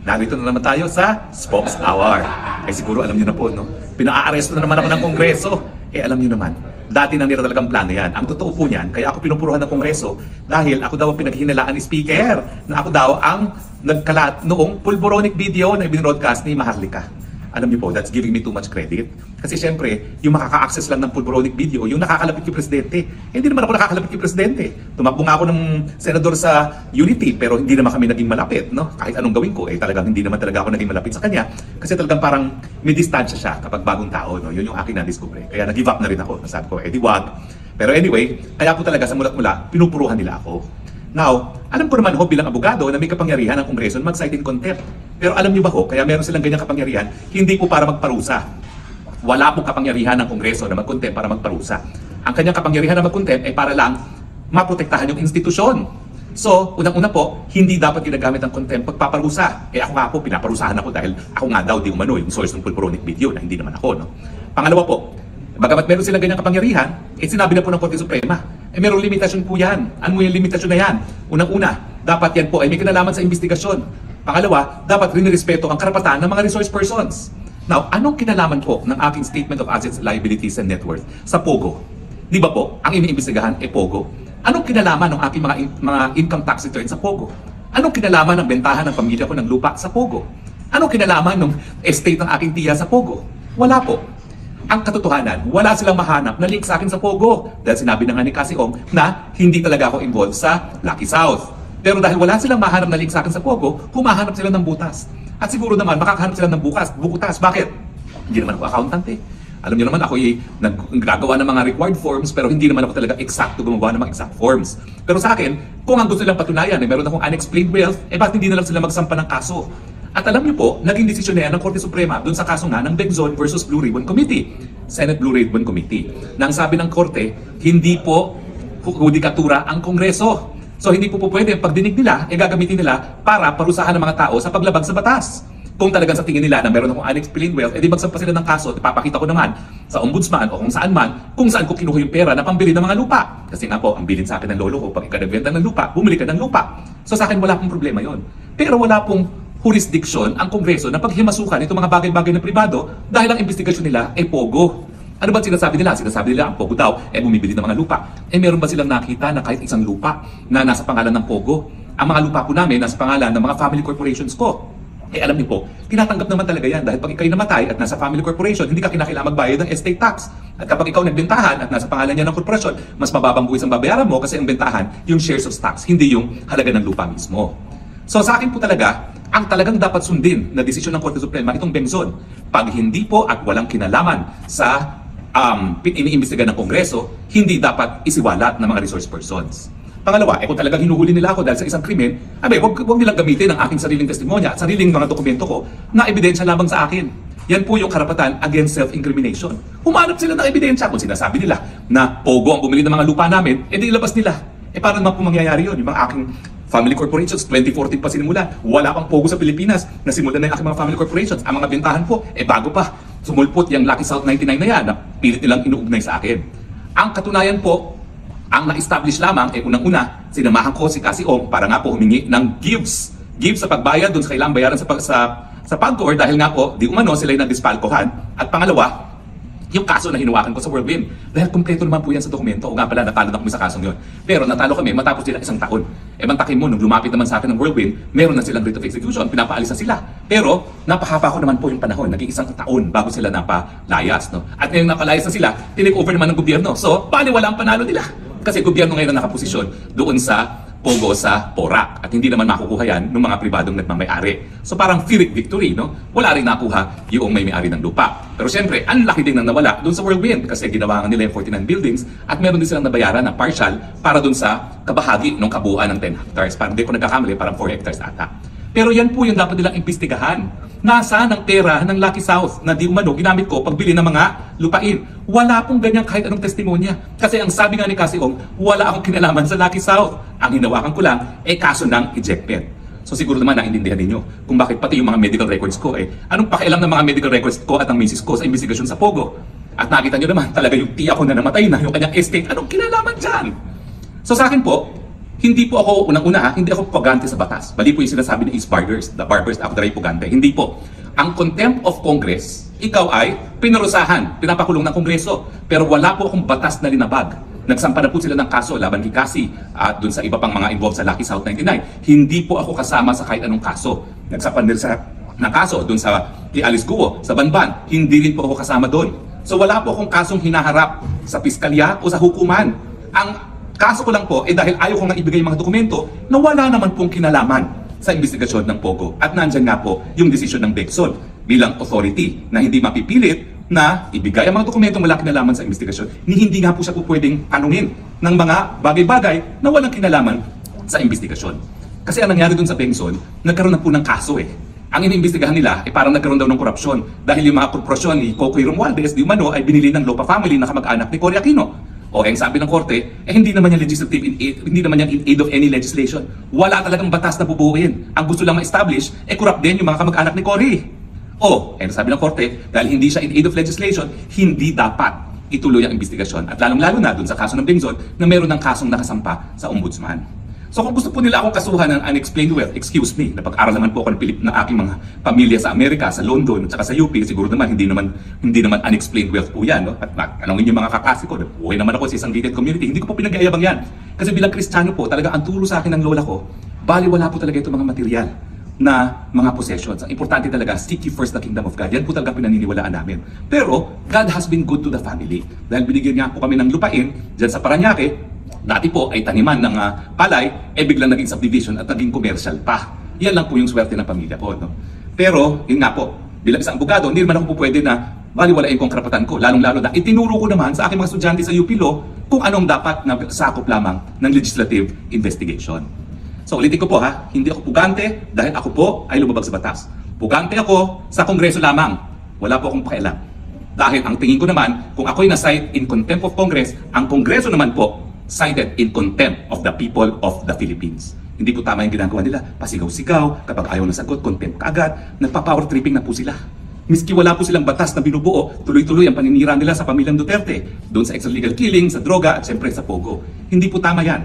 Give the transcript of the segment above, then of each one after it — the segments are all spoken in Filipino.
narito na naman tayo sa Spokes Hour. Eh siguro alam niyo na po, no? Pina-aaresto na naman ako ng Kongreso. Eh alam niyo naman, dati nang nila talagang plano yan. Ang totoo po niyan, kaya ako pinupuruhan ng Kongreso dahil ako daw ang pinaghihinalaan ni Speaker na ako daw ang nagkalat noong pulboronic video na ibinroadcast ni Maharlika. Alam niyo po, that's giving me too much credit. Kasi syempre, yung makaka-access lang ng pulboronic video, yung nakakalapit kay Presidente. Eh, hindi naman ako nakakalapit kay Presidente. Tumakbo nga ako ng senador sa Unity, pero hindi naman kami naging malapit, no? Kahit anong gawin ko, eh talagang hindi naman talaga ako naging malapit sa kanya. Kasi talagang parang may distansya siya kapag bagong tao, no? Yun yung akin na-discover. Kaya nag-give up na rin ako. Nasabi ko, eh di wag. Pero anyway, kaya po talaga sa mula't-mula, pinupuruhan nila ako. Now, alam ko naman ho bilang abogado na may kapangyarihan ng Kongreso na mag-cite in contempt. Pero alam niyo ba ho, kaya meron silang ganyang kapangyarihan, hindi po para magparusa. Wala pong kapangyarihan ng Kongreso na mag-contempt para magparusa. Ang kanyang kapangyarihan na mag-contempt ay para lang maprotektahan yung institusyon. So, unang-una po, hindi dapat ginagamit ang contempt pagpaparusa. Eh ako nga po, pinaparusahan ako dahil ako nga daw di umano yung source ng pulboronic video na hindi naman ako. No? Pangalawa po, bagamat meron silang ganyang kapangyarihan, eh sinabi na po ng Korte Suprema, eh merong limitasyon po yan. Ano yung limitasyon na yan? Unang-una, dapat yan po ay may kinalaman sa investigasyon. Pangalawa, dapat rinirespeto ang karapatan ng mga resource persons. Now, anong kinalaman po ng aking Statement of Assets, Liabilities, and Net Worth sa POGO? Di ba po, ang iniimbestigahan ay POGO? Anong kinalaman ng aking mga income tax return sa POGO? Anong kinalaman ng bentahan ng pamilya ko ng lupa sa POGO? Anong kinalaman ng estate ng aking tiya sa POGO? Wala po. Ang katotohanan, wala silang mahanap na link sa akin sa POGO. Dahil sinabi na nga ni Cassie Ong na hindi talaga ako involved sa Lucky South. Pero dahil wala silang mahanap na link sa akin sa POGO, humahanap sila ng butas. At siguro naman, makakahanap sila ng butas. Bakit? Hindi naman ako accountant eh. Alam niyo naman, ako ay naggagawa ng mga required forms, pero hindi naman ako talaga eksakto gumawa ng mga exact forms. Pero sa akin, kung ang gusto nilang patunayan, meron akong unexplained wealth, bakit hindi na lang sila magsampa ng kaso? At alam niyo po, naging desisyon na yan ng Korte Suprema doon sa kaso nga ng Bengzon versus Blue Ribbon Committee, Senate Blue Ribbon Committee. Nang sabi ng Korte, hindi po hudikatura ang Kongreso. So hindi po pwede ang pagdinig nila, gagamitin nila para parusahan ng mga tao sa paglabag sa batas. Kung talagang sa tingin nila na meron akong unexplained wealth, edi magsampa sila ng kaso at ipapakita ko naman sa ombudsman o kung saan man, kung saan ko kinuha yung pera na pambili ng mga lupa. Kasi nga po, ang bilin sa akin ng lolo ko, pag ika-nagbenta ng lupa, bumili ka ng lupa. So sa akin wala pong problema yon. Pero wala pong jurisdiction ang Kongreso na paghimasukan itong mga bagay-bagay ng pribado dahil ang investigasyon nila ay POGO. Ano ba sinasabi nila? Sinasabi nila ang POGO daw ay bumibili ng mga lupa. Eh meron ba silang nakita na kahit isang lupa na nasa pangalan ng POGO? Ang mga lupa po namin nasa pangalan ng mga family corporations ko. Eh alam niyo po, tinatanggap naman talaga yan dahil pag ikaw'y namatay at nasa family corporation, hindi ka kinakailangan magbayad ng estate tax. At kapag ikaw nagbentahan at nasa pangalan niya ng korporasyon, mas mababang buwis ang babayaran mo kasi ang bentahan yung shares of stocks, hindi yung halaga ng lupa mismo. So sa akin po talaga, ang talagang dapat sundin na desisyon ng Korte Suprema itong Bengzon. Pag hindi po at walang kinalaman sa iniimbestiga ng Kongreso, hindi dapat isiwalat ng mga resource persons. Pangalawa, kung talagang hinuhuli nila ako dahil sa isang krimen, wag nilang gamitin ang aking sariling testimonya at sariling mga dokumento ko na ebidensya lamang sa akin. Yan po yung karapatan against self-incrimination. Humanap sila ng ebidensya kung sinasabi nila na POGO ang bumili ng mga lupa namin, edi ilabas nila. Paano naman po mangyayari yun? Yung mga aking family corporations, 2014 pa sinimulan. Wala pang POGO sa Pilipinas. Nasimulan na yung aking mga family corporations. Ang mga bentahan po, bago pa. Sumulpot yung Lucky South 99 na yan na pilit nilang inuugnay sa akin. Ang katunayan po, ang na-establish lamang, unang-una, sinamahan ko si Cassie Ong para nga po humingi ng gives. Gives sa pagbayad doon sa kailangang bayaran sa PAGCOR dahil nga po, di umano sila yung nadispalkohan. At pangalawa, yung kaso na hinuwakan ko sa Whirlwind. Dahil kumpleto naman po yan sa dokumento. O nga pala, natalo na kami sa kasong yun. Pero natalo kami matapos sila 1 taon. Mantakin mo, nung lumapit naman sa akin ng Whirlwind, meron na silang writ of execution, pinapaalis na sila. Pero napahaba ko naman po yung panahon. Naging 1 taon bago sila napalayas. No? At ngayong napalayas na sila, tinake over naman ng gobyerno. So, bali wala ang panalo nila. Kasi gobyerno ngayon na nakaposisyon doon sa POGO sa PORAC at hindi naman makukuha yan ng mga pribadong nagmamayari. So parang Pyrrhic victory, no? Wala rin nakuha yung may-ari ng lupa. Pero siyempre, ang laki din nang nawala doon sa Whirlwind kasi ginawa nila yung 49 buildings at meron din silang nabayaran na partial para doon sa kabahagi ng kabuuan ng 10 hectares. Parang hindi ko nagkakamali, parang 4 hectares ata. Pero yan po yung dapat nilang imbestigahan. Nasaan ang pera ng Lucky South na di umano ginamit ko pagbili ng mga lupain? Wala pong ganyan kahit anong testimonya. Kasi ang sabi nga ni Cassie Ong, wala akong kinalaman sa Lucky South. Ang hinawakan ko lang kaso ng ejectment. So siguro naman naintindihan ninyo kung bakit pati yung mga medical records ko anong pakialam ng mga medical records ko at ng misis ko sa investigasyon sa POGO. At nakita nyo naman talaga yung tiya ko na namatay na yung kanyang estate. Anong kinalaman dyan? So sa akin po, Hindi po ako, unang-una hindi ako pugante sa batas. Mali po yung sinasabi ng East Barbers, the Barbers after ay pugante. Hindi po. Ang contempt of Congress, ikaw ay pinurusahan, pinapakulong ng Kongreso. Pero wala po akong batas na linabag. Nagsampa na po sila ng kaso laban kay Cassie at dun sa iba pang mga involved sa Lucky South 99. Hindi po ako kasama sa kahit anong kaso. Nagsampa nila sa ng kaso dun sa kay Alice Guo, sa Banban. Hindi rin po ako kasama doon. So wala po akong kasong hinaharap sa piskalya o sa hukuman. Ang kaso ko lang po dahil ayaw ko nga ibigay yung mga dokumento na wala naman pong kinalaman sa investigasyon ng POGO. At nandyan nga po yung desisyon ng Bexol bilang authority na hindi mapipilit na ibigay ang mga dokumentong wala kinalaman sa investigasyon. Hindi nga po siya po pwedeng tanungin ng mga bagay-bagay na walang kinalaman sa investigasyon. Kasi ang nangyari dun sa Bexol, nagkaroon na po ng kaso Ang iniimbestigahan nila parang nagkaroon daw ng korupsyon dahil yung mga korporasyon ni Cocoy Romualdez di umano ay binili ng Lopa family na kamag-anak ni Cory Aquino. O ang sabi ng korte, hindi naman yan legislative hindi naman yan in aid of any legislation. Wala talagang batas na bubuuin. Ang gusto lang ma-establish, corrupt din yung mga kamag-anak ni Cory. O, sabi ng korte, dahil hindi siya in aid of legislation, hindi dapat ituloy ang investigasyon. At lalong-lalo na dun sa kaso ng Bengzon na meron ng kasong nakasampa sa ombudsman. So kung gusto po nila akong kasuhan ng unexplained wealth, excuse me, napag-aral naman po ako ng aking mga pamilya sa Amerika, sa London, at saka sa UP, siguro naman hindi naman unexplained wealth po yan. No? At anongin yung mga kakasi ko, buhay naman ako sa isang gated community, hindi ko po pinag-aayabang yan. Kasi bilang Kristiyano po, talaga ang turo sa akin ng lola ko, baliwala po talaga itong mga material na mga possessions. Ang importante talaga, seek ye first the kingdom of God. Yan po talaga pinaniniwalaan namin. Pero, God has been good to the family. Dahil binigyan niya po kami ng lupain, dyan sa Parañaque, dati po ay taniman ng palay, biglang naging subdivision at naging commercial pa. Yan lang po yung swerte ng pamilya ko. No? Pero, yun nga po, bilang isang abogado, hindi naman ako po pwede na baliwalain kong karapatan ko. Lalong-lalo na itinuro ko naman sa aking mga estudyante sa UP Law kung anong dapat na sakop lamang ng legislative investigation. So ulitin ko po hindi ako pugante dahil ako po ay lumabag sa batas. Pugante ako sa Kongreso lamang. Wala po akong pakialam. Dahil ang tingin ko naman, kung ako'y na-cite in contempt of Congress, ang Kongreso naman po cited in contempt of the people of the Philippines. Hindi po tama yung ginagawa nila. Pasigaw-sigaw, kapag ayaw ng sagot, contempt kaagad. Nagpa-power tripping na po sila. Miski wala po silang batas na binubuo, tuloy-tuloy ang paninira nila sa pamilyang Duterte. Doon sa extralegal killing, sa droga, at siyempre sa POGO. Hindi po tama yan.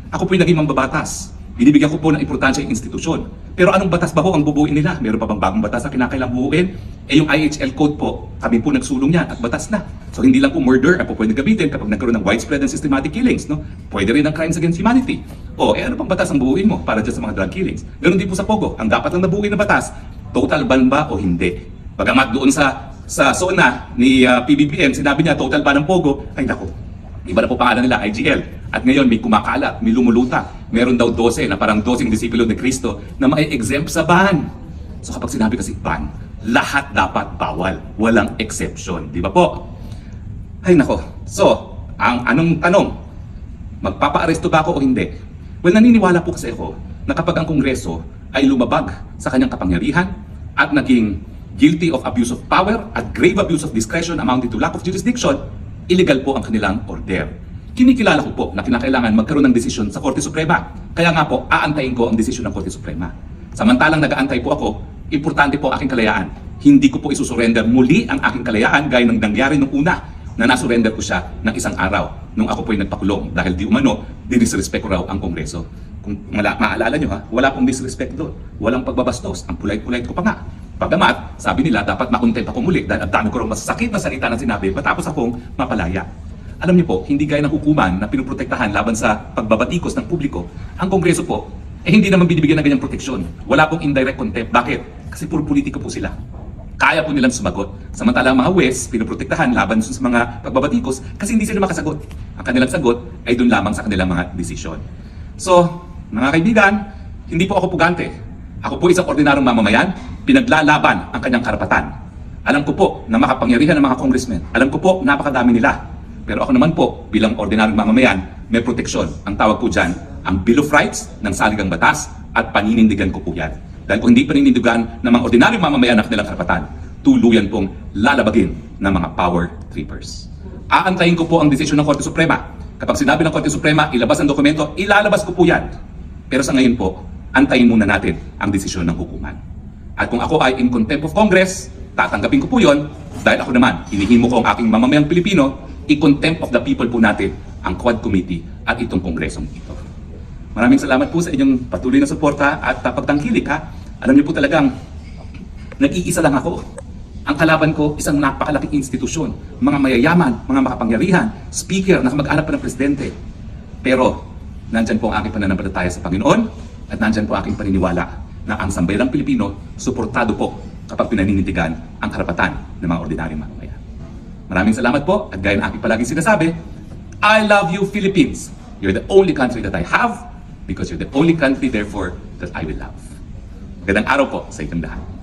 Ako po'y naging mambabatas. Binibigyan ko po ng importansya yung institusyon. Pero anong batas ba ho ang bubuin nila? Meron pa bang bagong batas na kinakailang buuin? Yung IHL code po, kami po nagsulong niya at batas na. So hindi lang po murder ang po pwede gamitin kapag nagkaroon ng widespread and systematic killings. No? Pwede rin ang crimes against humanity. Ano pang batas ang buuin mo para dyan sa mga drug killings? Ganon din po sa POGO. Ang dapat lang nabuuin na batas, total ban ba o hindi? Bagamat doon sa SONA ni PBBM, sinabi niya total ban ng POGO, ay naku, iba na po pangalan nila, IGL. At ngayon may kumakalat, may lumuluta. Meron daw 12 na parang 12 disipulo ni Kristo na mai-exempt sa ban. So kapag sinabi kasi ban, lahat dapat bawal. Walang exception. Di ba po? Ay nako. So, anong tanong? Magpapa-aresto ba ako o hindi? Well, naniniwala po kasi ako na kapag ang Kongreso ay lumabag sa kanyang kapangyarihan at naging guilty of abuse of power at grave abuse of discretion amounting to lack of jurisdiction, illegal po ang kanilang order. Kinikilala ko po na kinakailangan magkaroon ng desisyon sa Korte Suprema. Kaya nga po, aantayin ko ang desisyon ng Korte Suprema. Samantalang nag-aantay po ako, importante po aking kalayaan. Hindi ko po isusurrender muli ang aking kalayaan gaya ng nangyari nung una na nasurrender ko siya ng isang araw nung ako po'y nagpakulong dahil di umano, dinisrespect ko raw ang Kongreso. Kung maalala nyo wala pong disrespect doon. Walang pagbabastos. Ang polite-polite ko pa nga. Pagamat, sabi nila dapat makontent ako muli dahil ang dami ko raw masasakit na salita na sinabi matapos akong mapalaya. Alam niyo po, hindi gaya ng hukuman na pinuprotektahan laban sa pagbabatikos ng publiko, ang Kongreso po, hindi naman binibigyan ng ganyang proteksyon. Wala pong indirect contempt. Bakit? Kasi puro politika po sila. Kaya po nilang sumagot. Samantalang mga West, pinuprotektahan laban sa mga pagbabatikos kasi hindi sila makasagot. Ang kanilang sagot ay doon lamang sa kanilang mga desisyon. So, mga kaibigan, hindi po ako pugante. Ako po isang ordinaryong mamamayan, pinaglalaban ang kanyang karapatan. Alam ko po na makapangyarihan ng mga congressmen. Alam ko po, napakadami nila. Pero ako naman po, bilang ordinaryong mamamayan, may proteksyon. Ang tawag po dyan, ang Bill of Rights ng saligang batas at paninindigan ko po yan. Dahil kung hindi paninindigan ng mga ordinaryong mamamayan ang kanilang karapatan, tuluyan pong lalabagin ng mga power trippers. Aantayin ko po ang desisyon ng Korte Suprema. Kapag sinabi ng Korte Suprema, ilabas ang dokumento, ilalabas ko po yan. Pero sa ngayon po, antayin muna natin ang desisyon ng hukuman. At kung ako ay in contempt of Congress, tatanggapin ko po yon dahil ako naman, hinihimo ko ang aking mamamayang Pilipino, i-contempt of the people po natin ang Quad Committee at itong Kongresong ito. Maraming salamat po sa inyong patuloy na suporta at pagtangkilik ha. Alam niyo po talagang nag-iisa lang ako. Ang kalaban ko, isang napakalaking institusyon, mga mayayaman, mga makapangyarihan, speaker, na kamag-anak pa ng presidente. Pero, nandyan po ang aking pananampalataya sa Panginoon at nandyan po ang aking paniniwala na ang sambayang Pilipino, suportado po kapag pinaninitigan ang karapatan ng mga ordinaryong mamamayan. Maraming salamat po at gaya ng aking palaging sinasabi, I love you Philippines. You're the only country that I have because you're the only country therefore that I will love. Magandang araw po sa inyong lahat.